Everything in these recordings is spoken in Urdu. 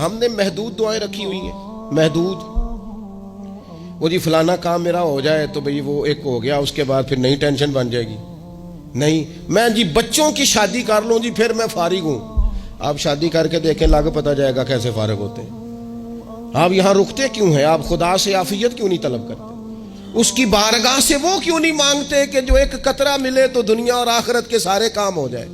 ہم نے محدود دعائیں رکھی ہوئی ہیں، محدود. وہ جی فلانا کام میرا ہو جائے تو بھئی وہ ایک ہو گیا، اس کے بعد پھر نئی ٹینشن بن جائے گی. نہیں، میں جی بچوں کی شادی کر لوں جی پھر میں فارغ ہوں. آپ شادی کر کے دیکھیں، لاگ پتہ جائے گا کیسے فارغ ہوتے ہیں. آپ یہاں رکتے کیوں ہیں؟ آپ خدا سے عافیت کیوں نہیں طلب کرتے؟ اس کی بارگاہ سے وہ کیوں نہیں مانگتے کہ جو ایک قطرہ ملے تو دنیا اور آخرت کے سارے کام ہو جائے؟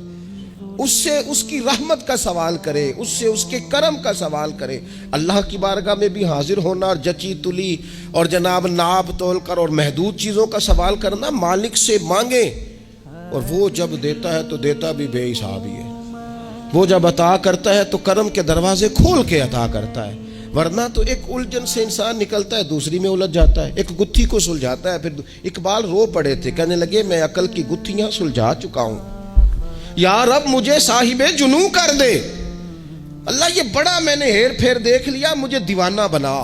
اس سے اس کی رحمت کا سوال کرے، اس سے اس کے کرم کا سوال کرے. اللہ کی بارگاہ میں بھی حاضر ہونا اور جچی تلی اور جناب ناپ تول کر اور محدود چیزوں کا سوال کرنا، مالک سے مانگے. اور وہ جب دیتا ہے تو دیتا بھی بے حساب ہی ہے. وہ جب عطا کرتا ہے تو کرم کے دروازے کھول کے عطا کرتا ہے، ورنہ تو ایک الجھن سے انسان نکلتا ہے دوسری میں الجھ جاتا ہے. ایک گتھی کو سلجھاتا ہے، پھر اقبال رو پڑے تھے، کہنے لگے میں عقل کی گتھیاں سلجھا چکا ہوں، یا رب مجھے صاحب جنوں کر دے. اللہ یہ بڑا میں نے ہیر پھیر دیکھ لیا، مجھے دیوانہ بنا.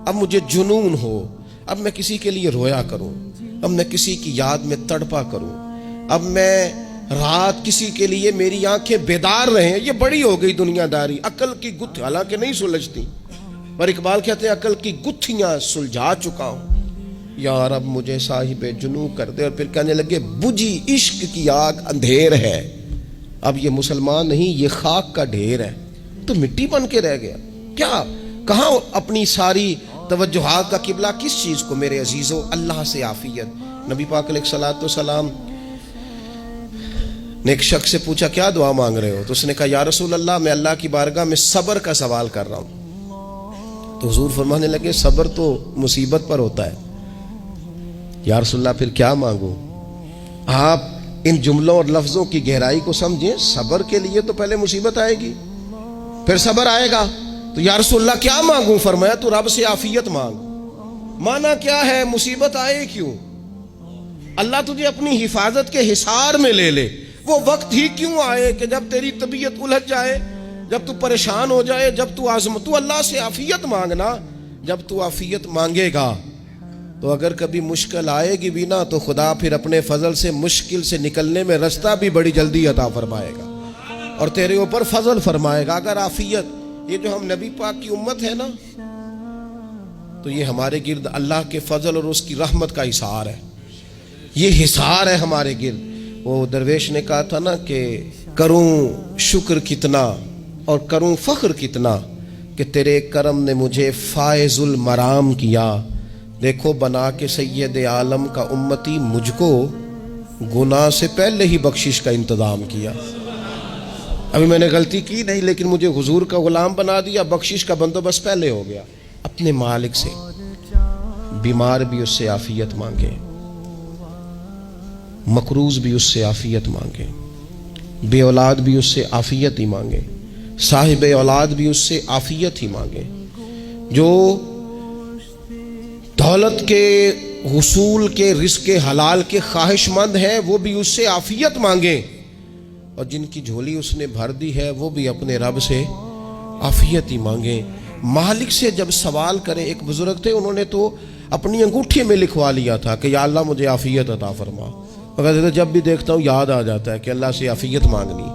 اب مجھے جنون ہو، اب میں کسی کے لیے رویا کروں، اب میں کسی کی یاد میں تڑپا کروں، اب میں رات کسی کے لیے میری آنکھیں بیدار رہیں. یہ بڑی ہو گئی دنیا داری. عقل کی گتھی حالانکہ نہیں سلجھتی، پر اقبال کہتے ہیں عقل کی گتھیاں سلجھا چکا ہوں، یا رب مجھے صاحب جنوں کر دے. اور پھر کہنے لگے بجھی عشق کی آگ اندھیر ہے، اب یہ مسلمان نہیں، یہ خاک کا ڈھیر ہے. تو مٹی بن کے رہ گیا. کیا کہاں اپنی ساری توجہات کا قبلہ کس چیز کو؟ میرے عزیزو، اللہ سے عافیت. نبی پاک علیہ الصلوۃ والسلام نے ایک شخص سے پوچھا کیا دعا مانگ رہے ہو؟ تو اس نے کہا یا رسول اللہ میں اللہ کی بارگاہ میں صبر کا سوال کر رہا ہوں. تو حضور فرمانے لگے صبر تو مصیبت پر ہوتا ہے. یا رسول اللہ پھر کیا مانگوں؟ آپ ان جملوں اور لفظوں کی گہرائی کو سمجھیں. صبر کے لیے تو پہلے مصیبت آئے گی، پھر صبر آئے گا. تو یا رسول اللہ کیا مانگوں؟ فرمایا تو رب سے عافیت مانگ. مانا کیا ہے؟ مصیبت آئے کیوں؟ اللہ تجھے اپنی حفاظت کے حصار میں لے لے. وہ وقت ہی کیوں آئے کہ جب تیری طبیعت الجھ جائے، جب تو پریشان ہو جائے، جب تو تو اللہ سے عافیت مانگنا. جب تو عافیت مانگے گا تو اگر کبھی مشکل آئے گی بھی نا، تو خدا پھر اپنے فضل سے مشکل سے نکلنے میں رستہ بھی بڑی جلدی عطا فرمائے گا اور تیرے اوپر فضل فرمائے گا. اگر عافیت، یہ جو ہم نبی پاک کی امت ہے نا، تو یہ ہمارے گرد اللہ کے فضل اور اس کی رحمت کا حصار ہے. یہ حصار ہے ہمارے گرد. وہ درویش نے کہا تھا نا کہ کروں شکر کتنا اور کروں فخر کتنا کہ تیرے کرم نے مجھے فائز المرام کیا. دیکھو بنا کے سید عالم کا امتی مجھ کو گناہ سے پہلے ہی بخشش کا انتظام کیا. ابھی میں نے غلطی کی نہیں، لیکن مجھے حضور کا غلام بنا دیا، بخشش کا بندوبست پہلے ہو گیا. اپنے مالک سے بیمار بھی اس سے عافیت مانگے، مقروض بھی اس سے عافیت مانگے، بے اولاد بھی اس سے عافیت ہی مانگے، صاحب اولاد بھی اس سے عافیت ہی مانگے، جو دولت کے حصول کے رزق حلال کے خواہش مند ہیں وہ بھی اس سے عافیت مانگیں، اور جن کی جھولی اس نے بھر دی ہے وہ بھی اپنے رب سے عافیت ہی مانگیں. مالک سے جب سوال کریں، ایک بزرگ تھے انہوں نے تو اپنی انگوٹھی میں لکھوا لیا تھا کہ یا اللہ مجھے عافیت عطا فرما. مگر جب بھی دیکھتا ہوں یاد آ جاتا ہے کہ اللہ سے عافیت مانگنی.